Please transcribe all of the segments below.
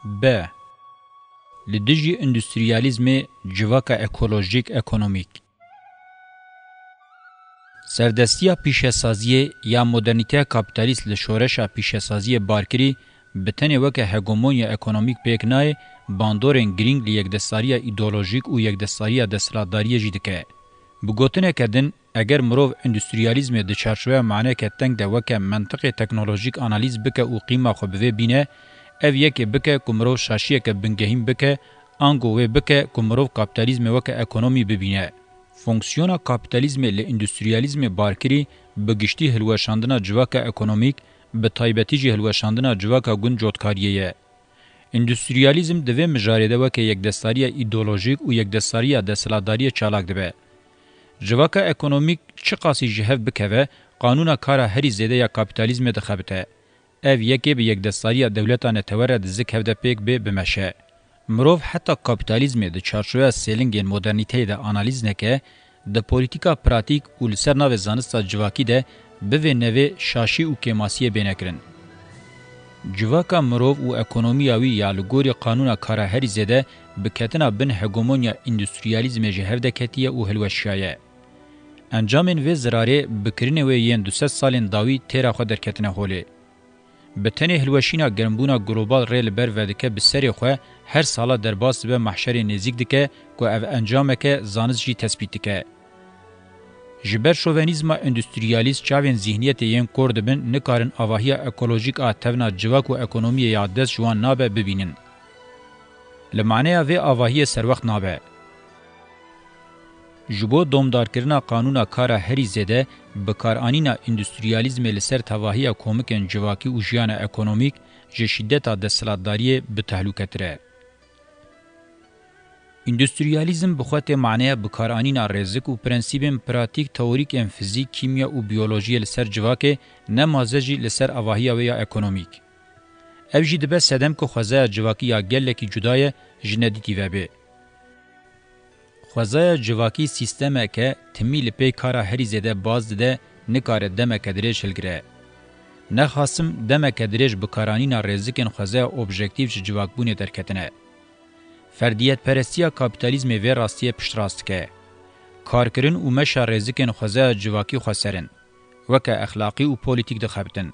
ب. لدجی اندستریالیزم جواکا اکولوژیک اکونومیک سردستیا پیشه‌سازی یا مدرنیته کاپیتالیست لشورشا پیشه‌سازی بارکری بتنه وکه هگمونیا اکونومیک پیکنای باندورن گرینگ لیکدستاریه ایدئولوژیک و یکدستاریه دستلاتداری جیدکه. بگوتنه کدن اگر مروف اندستریالیزم د چارچوبه معنی که تنگ ده وکه منطق تکنولوژیک آنالیز بکه و قیمه خو بوی بینه او یکی بکه کمروف شاشیه که بنگهیم بکه آنگوه بکه کمروف کاپیتالیزم وکه اکونومی ببینه. فونکسیونا کاپیتالیزم ل اندستریالیزم بارکری بگشتی هلوشاندنا جواکا اکونومیک به تایبتی جه هلوشاندنا جواکا گون جوتکاریه. اندستریالیزم دوی مجارده وکه یک دستاری ایدئولوژیک و یک دستاری دستلاتداری چالاک دبه. جواکا اکونومیک چه قاسی جهف بکوه قانون کارا هری زیده یا کاپیتالیزم دخبته. او یکی به یک دستاری دولتانه تورد زک هفده پیک به بمشه. مروف حتی کاپیتالیزم د چارچوبه سیلینگین مدرنیته ده آنالیز نکه د پولیتیکا پراتیک و لسر ناو زانستا جواکی ده به نوی شاشی و کماسیه بینکرن. جواکا مروف و اکونومیاوی یا لگوری قانون کارا هری زیده بکتنا بن هگمونیا اندستریالیزم جهفده کتیه و هلوشیایه. انجامین وی زراره بکرین وی ین 200 سالین داوی تیرا خود در کتنه هوله. بتنه هلوشینا گرمبونا گلوبال ریل بر ودکه بسری خو هر سالا در باس به محشر نزیک دکه کو او انجامه که زانز جی تثبیت دکه. جبر شوونیزم اندستریالیست چاوین ذهنیت ین کورد بن نکارن آواهی اکولوژیک آتونا جواک و اکونومی یاددست جوان نابه ببینن. لمعنی و آواهی سر وقت نابه. جبو دومدار کرنا قانونا کارا هری زده بکارانینا اندستریالیزم لسر تواهی کومکن جواکی و جیان اکونومیک جه شدتا دستلاتداری به تهلوکتره. اندستریالیزم بخوات معنی بکارانینا رزق و پرنسیبن پراتیک تئوریک ان فیزیک کیمیا و بیولوژی لسر جواکه نمازجی لسر آواهی و یا اکونومیک. اوجی دبه سدم که خوزای جواکی یا گلکی جدای جندیتی وبه. خوزای جواکی سیستمه که تمیل پی کارا هری زده باز ده نکاره دمه کدریش هلگره. نخواستم دمه کدریش بکارانینا رزقین خوزای اوبژکتیو جواک بونه درکتنه. فردیت پرستیا کاپیتالیزم و راستیه پشتراست که. کارکرین و مشا رزقین خوزای جواکی خسرن. وکه اخلاقی و پولیتیک دخبتن.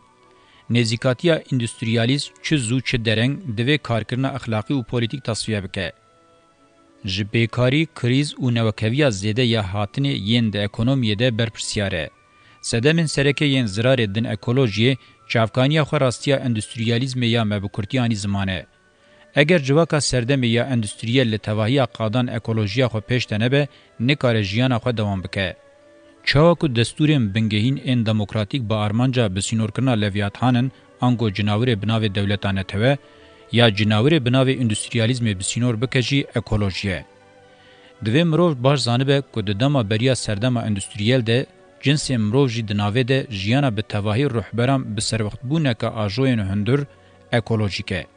نزیکاتیا اندستریالیز چه زو چه درنگ دوی کارکرنا اخلاقی و پولیتیک تصفیه بکه. جبیکاری کریز و نوکویا زیده یا هاتن ین ده اکونومیه ده برپرسیاره. سدمن سرکه ین زرار دن اکولوژی چافکانیا خو راستیا اندستریالیزم یا مبکورتیانی زمانه. اگر جواکا سردم یا اندستریال لتواهی قادان اکولوژیا خو پیش تنبه نکار جیانا خو دوام بکه. چاوکو دستورم بنگهین این دموکراتیک با آرمانجا بسینور کرنا لویاتانن انگو جناور بناو دولتانه توه یا جناور بناو اندستریالیزم بسینور بکجی اکولوژیه. دوی مروف باش زانبه که دداما بریا سردما اندستریال ده جنس مروف جی دناوه ده جیانا به تواهی روحبرام بسر وقت بونه که آجوین هندر اکولوژیکه.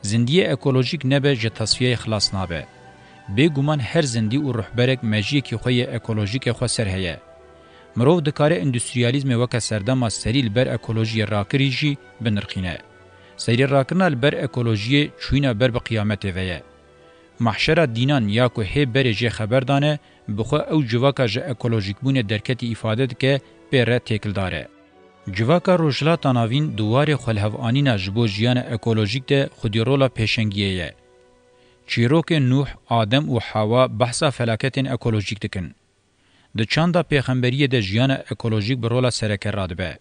زندیه اکولوژیک نبه جه تصفیه خلاص نابه. بگومان هر زندی و روحبرک مجیه که خوی اکولوژیک خو سر هیه. مروف دکاره اندستریالیزم وکه سردما سریل بر اکولوژی راکری جی بنرخینه. سری راکرنا بر اکولوژی چوینا بر بقیامت ویه. محشر دینان یا که هی بر جه خبر دانه بخوا او جواکا جه اکولوژیک بونه درکتی افاده که پر تکل داره. جواکا روشلا تناوین دوار خلهوانینا جبو جیان اکولوژیک ده خودی رولا پیشنگیه. چیروک نوح، آدم و حوا بحثا فلاکتین اکولوژیک دکن. د چاندا پیغمبریه ده جیان اکولوژیک برولا سرکر رادبه.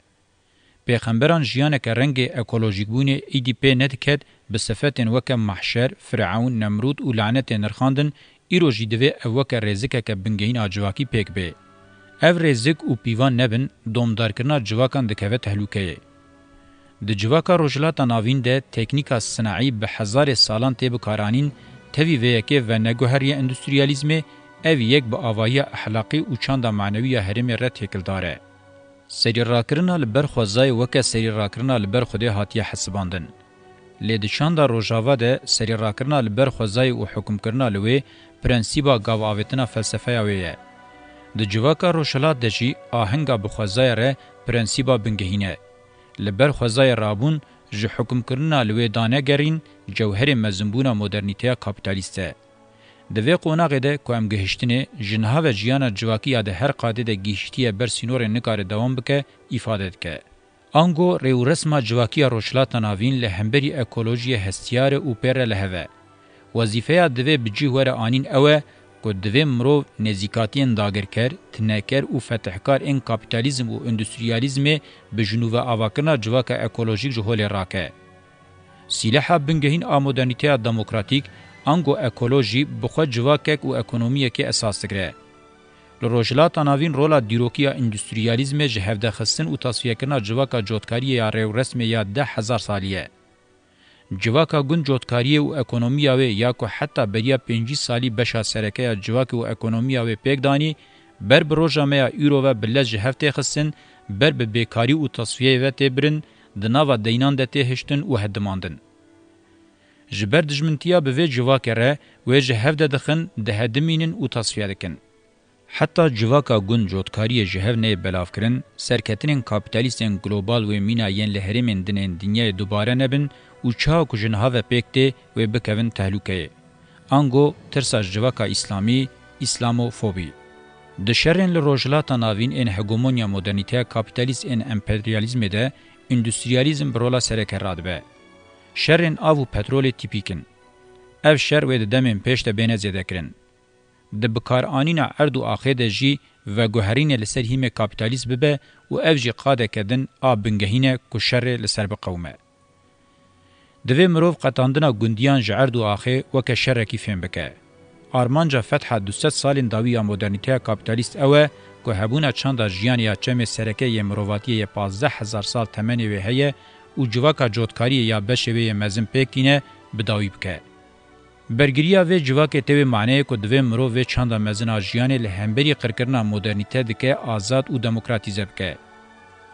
پیغمبران جیان که رنگ اکولوژیک بونه ایدی پی ندکد به صفتین وکم محشر، فرعون، نمرود و لعنت نرخاندن ایرو جیدوه اوکه رزکه که بنگهین آجواکی پیک به. او رزک و پیوان نبن دومدار کرنا جواکان دکوه تحلوکه. د جواکا روشلاتا ناوین ده تکنیکا صناعی به هزار سالان تیب کارانین تاوی ویکه و نگوهری اندستریالیزم او یک با آوایی احلاقی و چاندا معنوی هرم رد هکل داره. سری راکرنا لبر خوزای وکه سری راکرنا لبر خوده هاتیه حسباندن. لید چاندا روژاوا ده سری راکرنا لبر خوزای و حکم کرنا لوی پرنسیبا گاو آویتنا فلسفه آویه. د جواکا روشلات دجی آهنگا بخوزای ره پرنسیبا بنگهینه. لبر خوزای رابون ji hukmkirina li wê danegerîn cewherê mezînbûna modernîteya kapîtalîst e. Di vê qonaqê de ku em gihîştinê ji niha ve jiyana civakiya de her qadê de gihîştiye ber sînorê nikare dewam bike îfade dike. Ango rêwresma civakiya rojhilata navîn li hemberî ekolojiyê hestiyare û pêre li heve. Wezîfeya divê bi cih were anîn ew e ku divê mirov nêzîkatiyên dagirker, tineker û fetihkar ên kapîtalîzm û endüstriyalîzmê bi jinû ve avakirina civaka ekolojîk ji holê rake. Sîleha bingehîn a modernîteya demokratîk ango ekolojî bi xwe civakek û ekonomiyekê esas digire. Li rojhilata navîn rola dîrokiya endüstriyalîzmê ji hevdexistin û tasfiyekirina civaka cotkariyê ya rêwresmê ya 10,000 salî ye. Civaka gund cotkariyê û ekonomiya wê ya ku heta beriya 5 salî beşa serekeya civakê û ekonomiya wê pêk danî, ber bi roja me ya îro ve bi lez ji hev tê xistin, ber bi bêkarî û tasfiyeyê ve tê birin, di nava deynan de tê hiştin û heddimandin. Ji ber dijmintiya bi vê civakê re wê ji hev de dixin, dihedimînin û tasfiye dikin. Heta civaka gund cotkariyê ji hev neyê belavkirin, serketinên kapîtalîstên global wê mîna yên li herêmên dinên dinyayê dubare nebin û çawa ku ji niha ve pêk tê wê bikevin tehlûkeyê. Ango tirsa ji civaka îslamî, îslamofobî. Di şerên li rojhilata navîn ên hegemonya modernîteya kapîtalîst ên emperyalîzmê de endüstriyalîzm bi rola sereke radibe. Şerên av û petrolê tîpîkin. Ev şer wê di demên pêş de bêne zêdekirin. Di bikaranîna erd û axê de jî veguherînê li ser hîmê kapîtalîst bibe û ev jî qadeke din a bingehîne ku şerê li ser biqewme. Divê mirov qetandina gundiyan ji erd û axê weke şerekî fêm bike. Armanca fetha 200 salên dawî ya modernîteya kapîtalîst ew e ku hebûna çanda jiyan ya çemê sereke yê mirovatiyê yê 15,000 sal temenê wê heye û civaka cotkariyê ya beşê wê yê mezin pêk tîne bi dawî bike. Bergiriya vê civakê tê wê maneyê ku divê mirov vê çanda mezina jiyanê li hemberî qirkirina modernîte dike azad û demokratîze bike.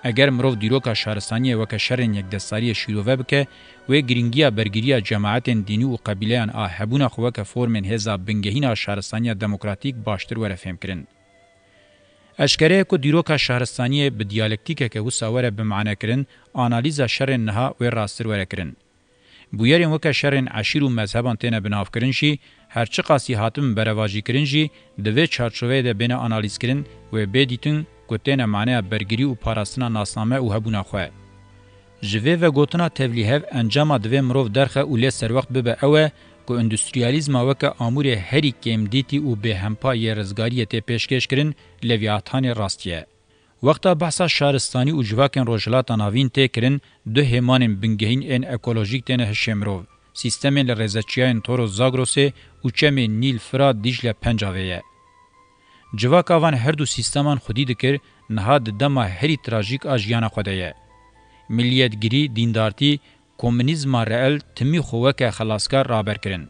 Eger mirov dîroka şaristaniyê weke şerên yekdestariyê şîrove bike, wê giringiya bergiriya cemaetên dînî û qebîleyan a hebûna xwe weke formên hêza bingehîna şaristaniya demokratîk baştir were fêmkirin. Eşkereye ku dîroka şaristaniyê bi diyalektikeke wisa were bimanekirin, analîza şerên niha wê rastir were kirin. Bûyerên weke şerên eşîr û mezheban têne binavkirin jî, her çi qasî hatin berevajîkirin jî, di vê çarçoveyê de bêne analîzkirin wê bê dîtin ku têne maneya bergirî û parastina nasname û hebûna xwe. Ji vê vegotina tevlîhev encama divê mirov derxe û lê serwext bibe ew e ku endüstriyalîzma weke amûrê herî kêmdîtî û bêhempa yê rizgariyê tê pêşkêş kirin levîatanê rastiye. Wexta behsa şaristanî û civakên rojhilata navîn tê kirin, du hêmanên bingehîn ên ekolojîk têne hişê mirov, sîstemên li rêzeçiyayên Toros Zagrosê û çemên Nîl Fırat Dicle Pencavê ye. Civaka van her du sîsteman xwedî dikir, niha di dema herî trajîk a jiyana xwe de ye. Milliyetgirî, dîndartî, komünîzma reel timî xwe weke xelaskar raberkirin.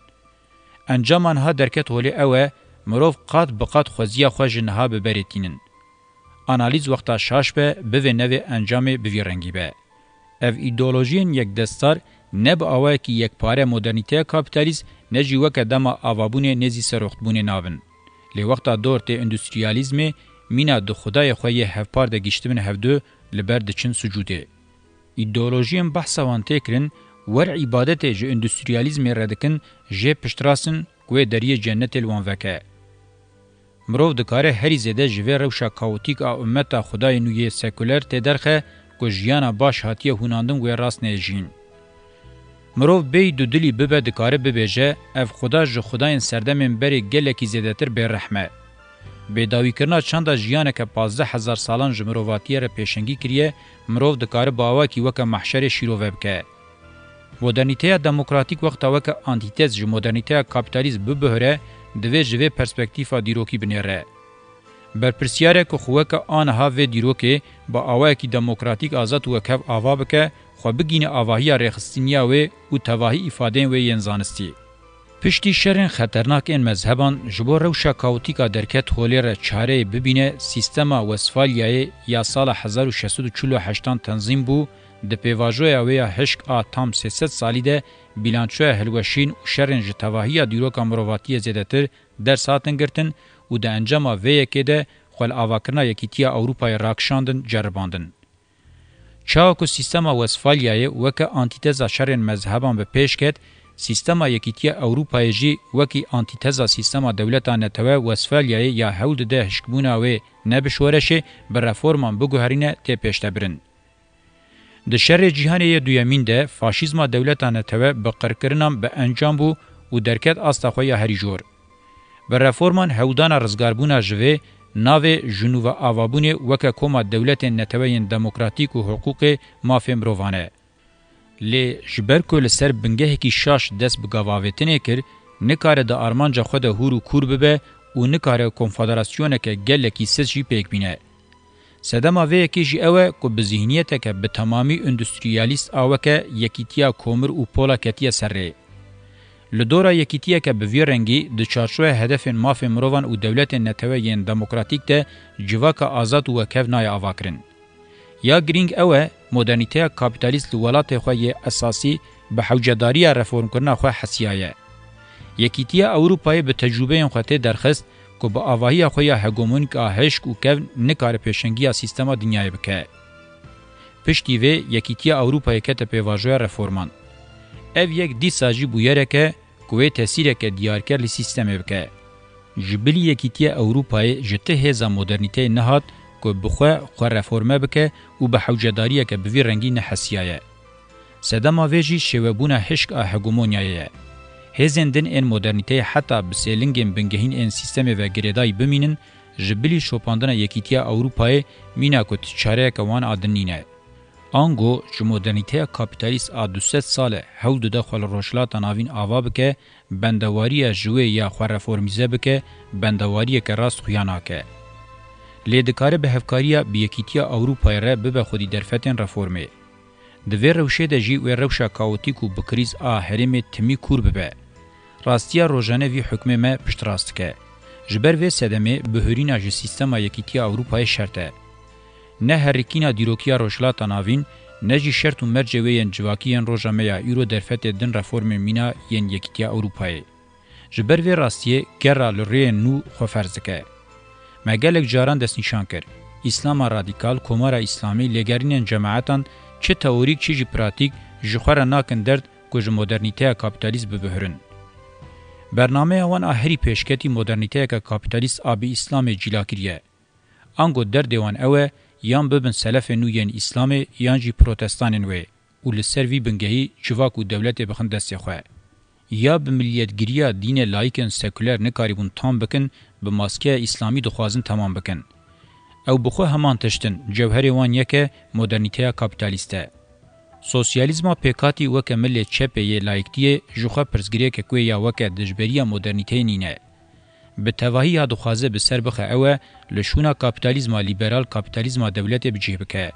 Encaman ha derket holê ew e, mirov qat bi qat xweziya xwe ji niha biberêtînin. Analîz wexta şaş be, bivê nevê encamê bivî rengî be. Ev îdeolojiyên yekdestar ne bi awayekî yekpare modernîteya kapîtalîst ne jî weke dema avabûnê nêzî seroxtbûnê navin. Lê wexta dor tê endüstriyalîzmê, mîna di xudayê xwe yê hevpar de giştibin hevdû li ber diçin sucûdê. İdeolojiyên behsa wan tê kirin, wer îbadetê ji endüstriyalîzmê re dikin, jê piştrastin ku wê deriyê cennetê li wan veke. Mirov dikare herî zêde ji vê rewşa kaotîk a ummeta xudayê nû yê sekûler tê derxe ku jiyana baş hatiye hûnandin wê rast nejîn. Mirov bey du dilî bibe dikare bibêje, ev xuda ji xudayên serdemên berê gelekî zêdetir bêrehme. Bêdawîkirina çanda jiyaneke 15,000 salan ji mirovatiyê re pêşengî kiriye, mirov dikare bi awakî weke mehşerê şîrove bike. Modernîteya demokratîk wexta weke antîtez ji modernîteya kapîtalîst bibihire, divê ji vê perspektîfa dîrokî binêre. Berpirsyarek ku xwe weke aniha vê dîrokê bi awayekî demokratîk azad û wekhev ava bike, xwe bigîne avahiya rêxistîniya wê û tevahî îfadeyên wê yên zanistî. Piştî şerên xeternak ên mezheban ji bo rewşa kaotîka derket holê re çareyê bibîne, sîstema Westfalyayê ya sala 1648 tenzîm bû, di pêvajoya wê ya hişk a tam 300 salî de bîlançoya hilweşîn û şerên ji tevahiya dîroka mirovatiyê zêdetir ders hatin girtin û di encama vê yekê de xwe li avakirina Yekîtiya Ewropayê rakişandin ceribandin. چاوکو سیستما وستفالیای وک آنتیتزا شرن مذهبان به پیش کت سیستما یکیتی اروپای جی وکی آنتیتزا سیستما دولتانه تو وستفالیای یا هولد ده هشکبونا و نبشورشه بر رفورمان بگوهرینه تی پیشتبرن. د شر جهانی دویمین ده فاشیزما دولتانه تو بقرکرنام به انجام بو و درکت آستاخوی هری جور. بر رفورمان هودان رزگاربونا جوه ناو جنوب آوابونه وکه کوما دولت نتوین دموکراتیک و حقوق مافی مروانه. لی جبر کل سر بنگه کی شاش دست بگاواویتنه کر نکاره دا آرمانجا خود هورو کور ببه و نکاره کنفدراسیونه که گله کی سز جی پیک بینه. سدما وی کی جی اوه کو بذهنیته که به تمامی اندستریالیست آوه که یکیتیا کومر و پولا کتیه سره. لدورا یکیتیه که به وی رنگی د چارچوه هدف مافی مروان و دولت نتوین دموکراتیک ده جواک آزاد و کف نای آواکرن. یا گرینگ اوه مدرنیته کابیتالیست لولات خواه اساسی به حوجداری رفورم کرنا خواه حسیایه. یکیتیه اروپای به تجربه خواهده درخست که با آواهی خواه هگومونیک آهشک و کف نکار پیشنگی سیستما دنیای بکه. پشتی وی یکیتیه اروپای که تپیواجوه رفورمان. ev yek dîsajî bûyereke ku wê tesîreke diyarker li sîstemê bike. Ji bilî yekîtiya Ewropayê ji ti hêza modernîteyê nehat ku bi xwe reforme bike û bi hewcedariyeke bi vî rengî nehesiya ye. Sedema vê jî şêwebûna hişk a hegemonyayê ye. Hêzên din ên modernîteyê heta bi sêlingên bingehîn ên sîstemê ve girêdayî bimînin, ji bilî şopandina yekîtiya Ewropayê mîna ku ti çareyeke wan a din nîne. Ango ji modernîteya kapitalîst a 200 sale hewd de xwe li rojhilata navîn ava bike, bendewariya ji wê ya xwe reformîze bike, bendewariyeke rast xuya nake. Lê dikare bi hevkariya bi yekîtiya Ewropayê re bibe xwedî derfetên reformê. Di vê rewşê de jî wê rewşa kaotîk û bi krîz a herêmê timî kûr bibe. Rastiya rojane vî hukmê me piştrast dike. Ji ber vê sedemê bihûrîna ji sîstema yekîtiya Ewropayê şert e. نه هرکینا دیروکیا روشلاتا ناوین نه جی شرط و مرجع وین جواکیان روژا میا ایرو درفت دن رفورم مینا ین یکیتیا اروپای. جبر وی راستیه گره لری نو خوفرزکه. مگلک جاران دست نشان کر. اسلام رادیکال کمارا اسلامی لگرین جماعتان چه تئوریک چه جی پراتیک جخوره ناکن درد کج مدرنیته کاپیتالیسم ببهرن. برنامه وان آهری پیشکتی مدرنیته کاپیتالیست آبی اسلام جلاکریه. انگو در دیوان اوه یان ببن سلف نو ین اسلام یان جی پروتستانن وی او لسروی بنگهی چواک و دولت بخن دست خواه. یا به ملیتگیریا دین لایکن سکولر نکاریبون تام بکن به ماسکه اسلامی دخوازن تمام بکن. او بخو همان تشتن جوهر وان یکه مدرنیته کابیتالیسته. سوسیالیزما پیکاتی وکه ملی چپه یه لایکتیه جوخه پرزگریه که کوی یا وکه دجبریه مدرنیته نینه. به تواهی ها دخوازه به سر بخه اوه لشونا کابیتالیزما لیبرال کابیتالیزما دولت بجیه بکه.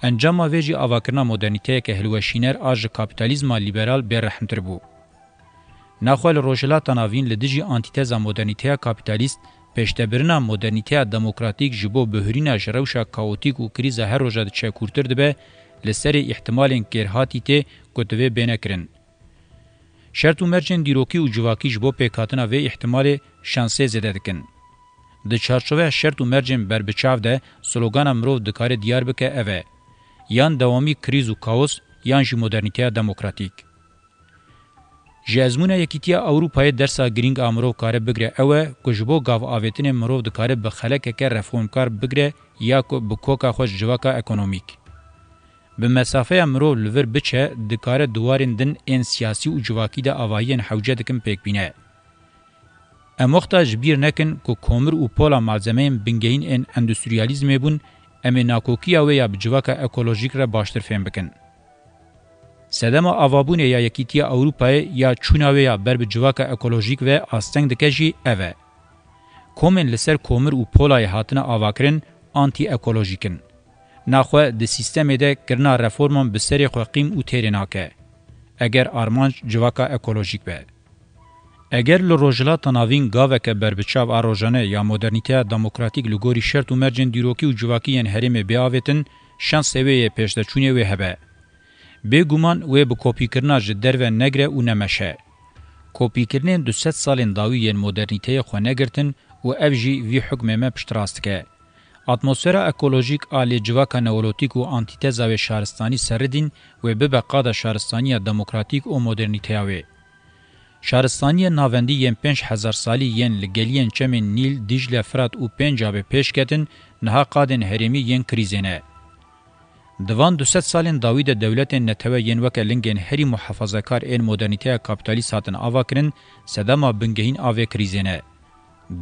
انجام ویجی آواکرنا مدرنیته که هلوشینر آج کابیتالیزما لیبرال برحمتر بو. ناخوال روشلات ناوین لدیجی آنتیتزا مدرنیته کابیتالیست پیشتبرنا مدرنیته دموکراتیک جبو بهرینا جروشا کاوتیک و کریزا هر روژا دچه کورتر دبه لسر احتمالین کرهاتی ته کتوه بینه کرن. شرط و مرجن دیروکی و جواکی جبو پیکاتنا و احتمال شانسه زده دکن. د چارچوه شرط و مرجن بربچاو ده سلوگان امرو دکار دیار بکه اوه. یان دوامی کریز و کاوس یان جی مدرنیته دموکراتیک. جی ازمونه یکیتیا اوروپای درسا گرینگ امرو کاره بگره اوه که جبو گاو آویتن مرو دکاره بخلکه که رفورمکار بگره یا که بکوکا خوش جواکا اکونومیک. به مسافه امرو لور بچه دکاره دوارین دن این سیاسی و جواکی ده آوائین حوجه دکن پیک بینه. اموختا جبیر نکن که کومر و پولا مالزمه بنگین این اندستریالیزم بون امی ناکوکی و یا بجواکا اکولوژیک را باشتر فهم بکن. سدما آوابونه یا یکیتیا اوروپای یا چوناوه یا بر بجواکا اکولوژیک و آستنگ دکجی اوه. کومن لسر کومر و پولای هاتنا آواکرن آنتی اکولوژیکن. ناخواه ده سیستم ده کرنا رفورمان بسری خواه قیم او تیری ناکه. اگر آرمانج جواکا اکولوژیک به. اگر لروجلات ناوین گاوه که بربچاو آروژانه یا مدرنیته دموکراتیک لگوری شرط و مرجن دیروکی و جواکی ین حریم بیاویتن شانس سویه پیشتچونه و هبه. بگومان و به کپی کرنا جدر و نگره و نمشه. کپی کرنین 200 سالین داوی ین مدرنیته خواه نگرتن و افجی وی حکمه ما پشتراست که. اتمسفera اکولوژیک آلی جواکا نولوتیک و آنتیتزا و شهرستانی سردین و ببقا دا شهرستانی دموکراتیک و مدرنیتیاوی. شهرستانی ناوندی ین 5000 سالی ین لگلین چمن نیل دیجل فرات و پنجاب پیش کتن نها قادن هرمی ین کریزینه. دوان 200 سالین داوید دولت نتوه ین وکه لنگین هری محافظه کار این مدرنیته کابیتالی ساتن آوا کرن سدما بنگهین آوه کریزینه.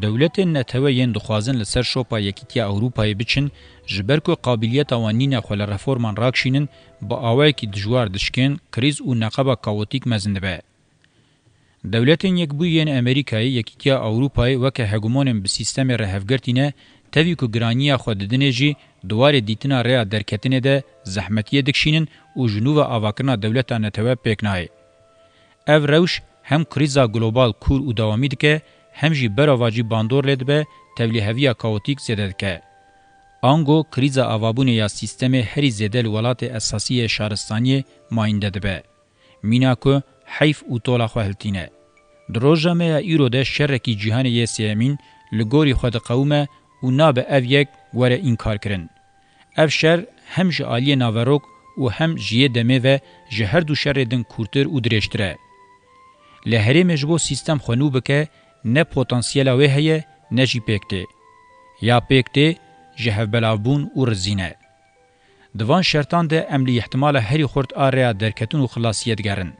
دولت نتوه ین دخوازن لسر شوپا یکیتیا اوروپای بچن جبرکو قابلیت وانین خوال رفورمان راکشینن با آوه کی دجوار دشکن کریز و نقبا کاوتیک مزنده به. دولتین یک بوین امریکایی یکیتیا اوروپای وکه هگمونن به سیستم رهفگرتینه تاوی که گرانیا خود دنجی دوار دیتنا ریا درکتنه ده زحمتیه دکشینن و جنوب آواکرنا دولتا نتوه پیکنای. او روش هم کریزا گلوبال کور و دوامی دکه هم جی براواجی باندور لید به تولیهویا کاوتیک زیده دکه. آنگو کریزا آوابونه یا سیستم هری زیده الولات اساسی شهرستانی ماینده ده به. میناکو حیف و طولا خوهلتینه. دروژامه یا ایرو ده شرکی جیهان یه سیامین لگوری خود قومه و ناب او یک وره انکار کرن. او شر هم جعالی ناوروک و هم جیه دمه و جهر دو شر دن کورتر و درشتره. لهره مجبو سیستم خونو بکه نه پوتانسیل وی هیه نه جی پیکته. یا پیکته جهف بلاوبون و رزینه. دوان شرطان ده املی احتمال هری خورد آریا درکتون و خلاصیت گرن.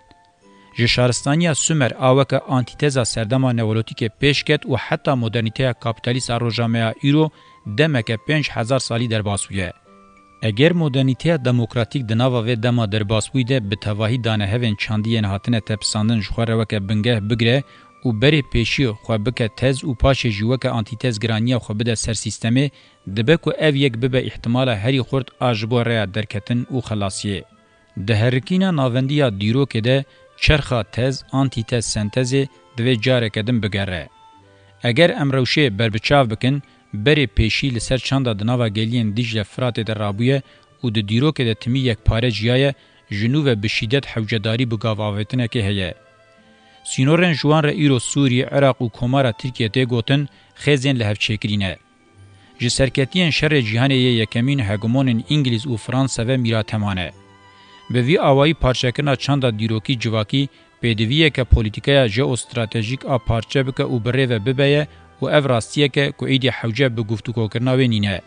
جشارستانیا سومر آوکه آنتیتزا سردما نولوتیک پیشکت و حتی مدرنیته کابیتالیست روجامه ایرو دمک 5000 سالی در باسویه. اگر مدرنیته دموکراتیک دناوا و دما در باسویده به تواهی دانه هفن چاندین هاتنه تپساندن جخوره وکه بنگه بگره و بری پیشی خو بکه تز و پاش جوکه آنتیتز گرانیا خو بده سر سیستمه دبکو او یک ببه احتمال هری خورد آجبو ریا درکتن و خلاصیه. ده هرکینا ناوندیا دیرو که ده چرخا تز آنتیتز سنتزی دوی جاره کدن بگره. اگر امروشه بربچاو بکن بری پیشی لسر چاندا دناوا گلین دیجل فرات در رابویه و ده دیرو که ده تمی یک پاره جیایه جنوب بشیدت حوجداری بگاو آویتنه که هیه. سینورن جوان را ایرو سوریه عراق و کمارا ترکیه ده گوتن خیزین لحف چکرینه. جسرکتین شر جهانه یکمین هگمونن انگلیز و فرانسه و میراتمانه. به وی آوائی پارچکرنا چاندا دیروکی جواکی پیدویه که پولیتیکای ژئواستراتژیک آ پارچه بکه او بره و ببیه و او راستیه که ایدی حوجه به گفتگو کرنا و نینه.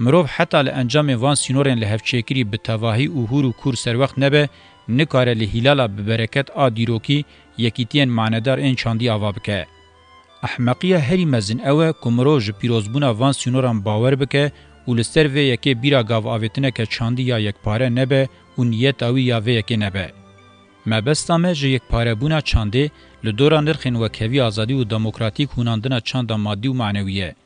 مروف حتی لانجام وان سینورن لحفچکری به تواهی و هور و کور سر وقت نبه نکاره لحیلالا ببرکت آ دیروکی یکیتین معنیدار این چاندی آوا بکه. احمقیه هری مزن اوه کمرو جپیروزبونا وان سینوران باور بکه و لستر و یکی بیرا گاو آویتنه که چاندی یا یک پاره نبه و نیت آوی یا و یکی نبه. مبستامه جه یک پاره بونا چانده لدورا نرخین وکوی آزادی و دموکراتیک هوناندنا چاندا مادی و معنویه.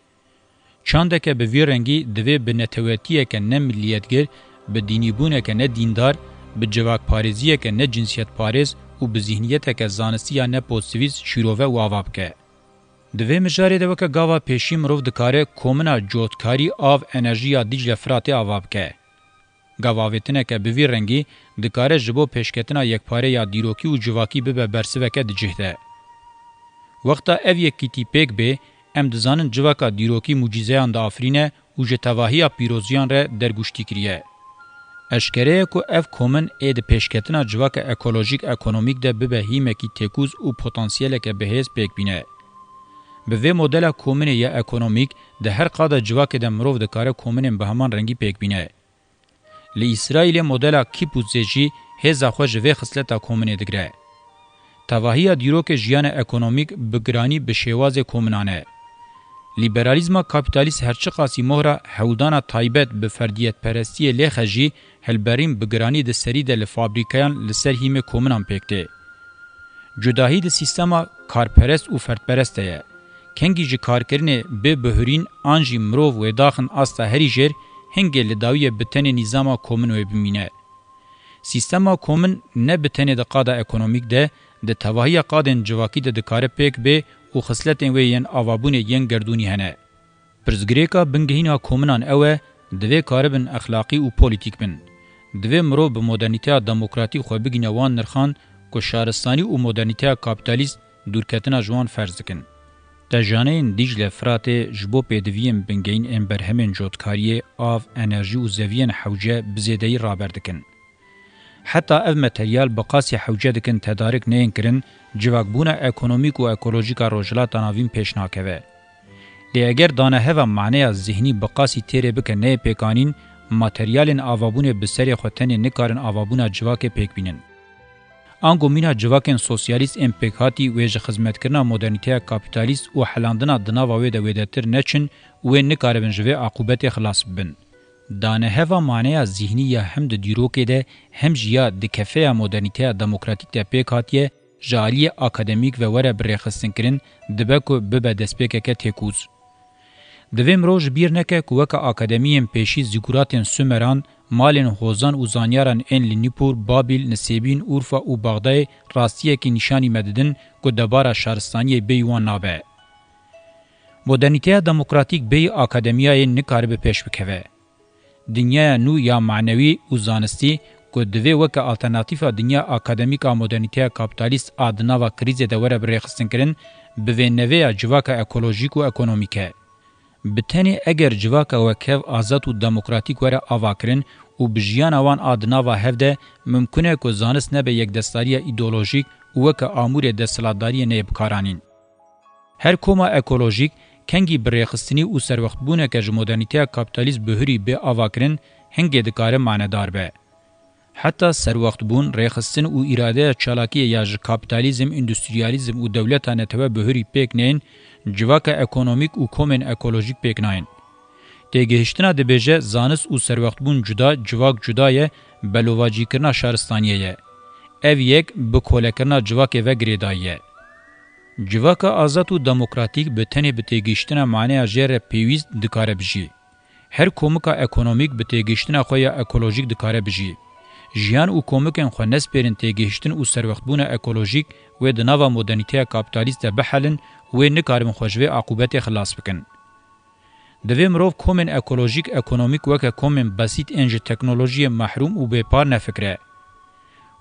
چانده که به وی رنگی دوی به نتویتیه که نه ملیتگر، به دینی بونه که نه دیندار، به جواک پارزیه که نه جنسیت پارز و به ذهنیت که زانستی یا نه پوزیتیویز شیروه و آواب که. دوی مجاری دوکه گاوا پیشی مروف دکاره کومنا جوتکاری آو انرژی دیجل فراتی آواب که. گاواویتنه که به وی رنگی دکاره جبو پیشکتنا یک پاره یا دیروکی و جواکی به برسوکه دجهده. وقتا او یکیتی پیک به ام دزانن جواکا دیروکی مجیزیان دا آفرینه و جتواهی پیروزیان را درگوشتی کریه. اشکره که اف کومن اید پیشکتنا جواکا اکولوژیک اکونومیک ده به هیمکی تکوز و پوتانسیل که بهیز پیک بینه. به وی مدل کومن یا اکونومیک ده هر قاده جواک ده مروف دکاره کومن به همان رنگی پیک بینه. لی اسرائیل مدل کیپوزیجی هزا خوش وی خصلتا کومنه دگره. تواهی دیروک جیان اکونومیک بگرانی به شواز کومنانه. لیبرالیزم کاپیتالیست هرچه قاسی مهره هولدانا تایبت به فردیت پرستی لیخجی هلبرین بگرانی ده سری ده لفابریکایان لسر هیم کومنان پیکته. جداهی ده سیستما کارپرست و فردپرسته. کنگی جی کارکرنه به بهرین آنجی مروف و داخن آستا هری جر هنگه لداوی بتن نظام کومن و بمینه. سیستما کومن نه بتن ده قاده اکونومیک ده ده تواهی قادن جواکی ده دکاره پیک به و خصلتن وی ین آوابون ین گردونی هنه. پرزگریکا بنگهینا کومنان اوه دوی کاربن اخلاقی و پولیتیک بن. دوی مرو به مدرنیته دموکراتیک خو بگینوان نرخان که شهرستانی و مدرنیته کابیتالیست دورکتنا جوان فرض کن. تجانین دیجل فرات جبو پیدویم بنگین ام برهمن جوتکاری آف انرژی و زوین حوجه بزیدهی رابردکن. حتی اف متریال بقاسی حوجه دکن تدارک نین کرن جواکبونا اکونومیک و اکولوژیکا روجلات ناوین پیشناکوه. لی اگر دانه هوا معنی ذهنی بقاسی تیره بکن نه پیکانین ماتریالین آوابون بسری خوتن نکارن آوابونا جواک پیک بینن. آنگو مینا جواکن سوسیالیست امپیکاتی ویج خدمت کرنا مدرنیته کاپیتالیست و حلاندنا دناواوی ده ویدتر نچن و نکاربن جوی عقوبت خلاص بن. دانه هوا معنی ذهنی یا هم د دیروکه ده هم جیا د کفه مدرنیته دموکراتیک ده پیکاتیه جالی اکادمیک و وره برخصتن کرن دبکو ببه دسپیکه که تکوز. دویم روز بیر نکه کوک اکادمیم پیشی زیگوراتن سومران مالن هوزان و زانیاران ان لنیپور بابل نسیبین اورفا و بغداد راستیه کی نشانی مددن کو دبارا شهرستانی بیوان نابه مدرنیته دموکراتیک بی اکادمیای نکار به پیش بکوه دنیا نو یا معنوی و زانستی کو دوی وک الټرناتیو دنیا اکادمیکا مدرنیته کاپیتالیست ادنا و کریزه دوره برخصتن کرن به نوې جواکا اکولوژیک و اکونومیکه بتنی اگر جواکا وکف آزاد و دموکراتیک وره آواکرن و بجیان آوان آدنا و هفده ممکنه که زانست نبه یک دستاری ایدولوژیک و که آمور دستلاتداری نیبکارانین. هر کوما اکولوژیک کنگی بریخستنی و سروخت بونه که جمودرنیته کابیتالیزم بهری به آواکرن هنگی دکاره معنیدار به. حتی سروخت بون ریخستن و اراده چالاکی یا کابیتالیزم، اندستریالیزم و دولتا نتوه بهری پیک نین جواکا اکونومیک و کومن اکولوژیک پیک نین. تیگهشتنا دبیجه زانس و سروخت بون جدا جواک جدایه بلوواجی کرنا شهرستانیه. او یک بکوله کرنا جواک و گریداییه. جواکا آزاد و دموکراتیک به تنه به تیگهشتنا معنی جیر پیویز دکاره بجی. هر کومکا اکونومیک به تیگهشتنا خوی اکولوژیک دکاره بجی. جیان او کومکن خو نسپرین تیگهشتن او سروختبونه اکولوژیک و د نوو مدرنیته کاپیتالیست بحلن و نکارم خوشوی عقوبت خلاص بکن. دوی مروف کومن اکولوژیک اکونومیک وک کومن بسیط انج تکنولوژی محروم او به پار نفکره.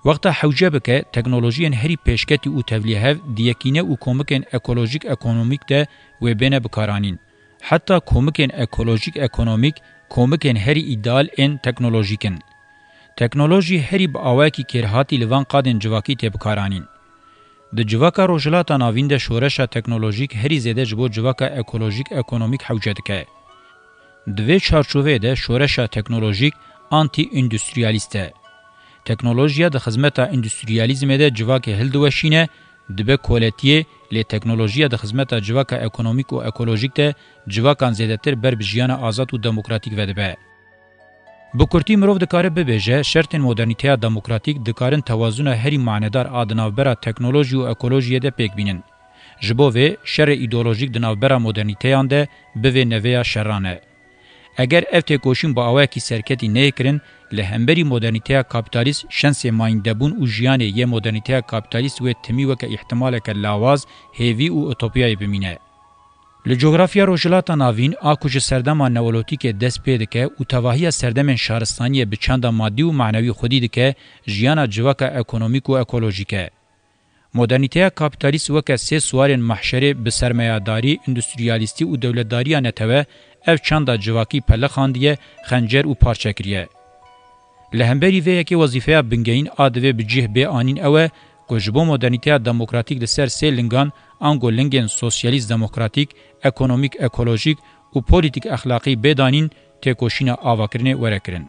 وقت حوجه بکه تکنولوژیان هری پیشکتی او تولیه دیکینه او کومکن اکولوژیک اکونومیک ده و بینه بکارانین. حتی کومکن اکولوژیک اکونومیک کومکن هری ایدال ان تکنولوژیکن. تکنولوژی هری با آواکی کرهاتی لوان قادن جواکی تبکارانین. د جواکا روجلاتا ناوین ده شورش تکنولوژیک هری زیده جبو جواکا اکولوژیک اکونومیک حوجه دکه. دوی چارچوبه ده شورش تکنولوژیک آنتی اندستریالیسته. تکنولوژیا د خدمت اندستریالیزم ده جواکا هلدوشینه دبه کولتیه لی تکنولوژیا د خدمت جواکا اکونومیک و اکولوژیک ده جواکان زیده تر بر بجیان آزاد و دموکراتیک ودبه. بکرتی مروف دکاره ببیجه شرط مدرنیته دموکراتیک دکارن توازن هری معنیدار آدناوبرا تکنولوژی و اکولوژی ده پیک بینن. جبوه شر ایدولوژیک دناوبرا مدرنیته آنده بوه نویا شرانه. اگر افته کوشین با آواکی سرکتی نیکرن لهمبری مدرنیته کابیتالیست شنس مایندبون و جیانه یه مدرنیته کابیتالیست و تمیوه که احتمال که لاواز هیوی و اوتوپیای بمینه. لجغرافیا روجلاتا ناوین آکوش سردما نولوتیک دست پیده که او تواهی سردمن شهرستانی به چند مادی و معنوی خودی ده که جیانا جواکا اکونومیک و اکولوژیکه. مدرنیته کابیتالیست وکه سه سوارن محشره به سرمایه‌داری، اندستریالیستی و دولتداری نتوه اف چند جواکی پله خاندیه خنجر و پارچکریه. لهمبری وی که وظیفه بنگین آدوه بجیه به آنین اوه گوجبو مدرنیته دموکراتیک ده سر سه لنگان انگو لنگن سوسیالیست دموکراتیک، اکونومیک اکولوژیک و پولیتیک اخلاقی بدانین تکوشین آواکرنه ورکرن.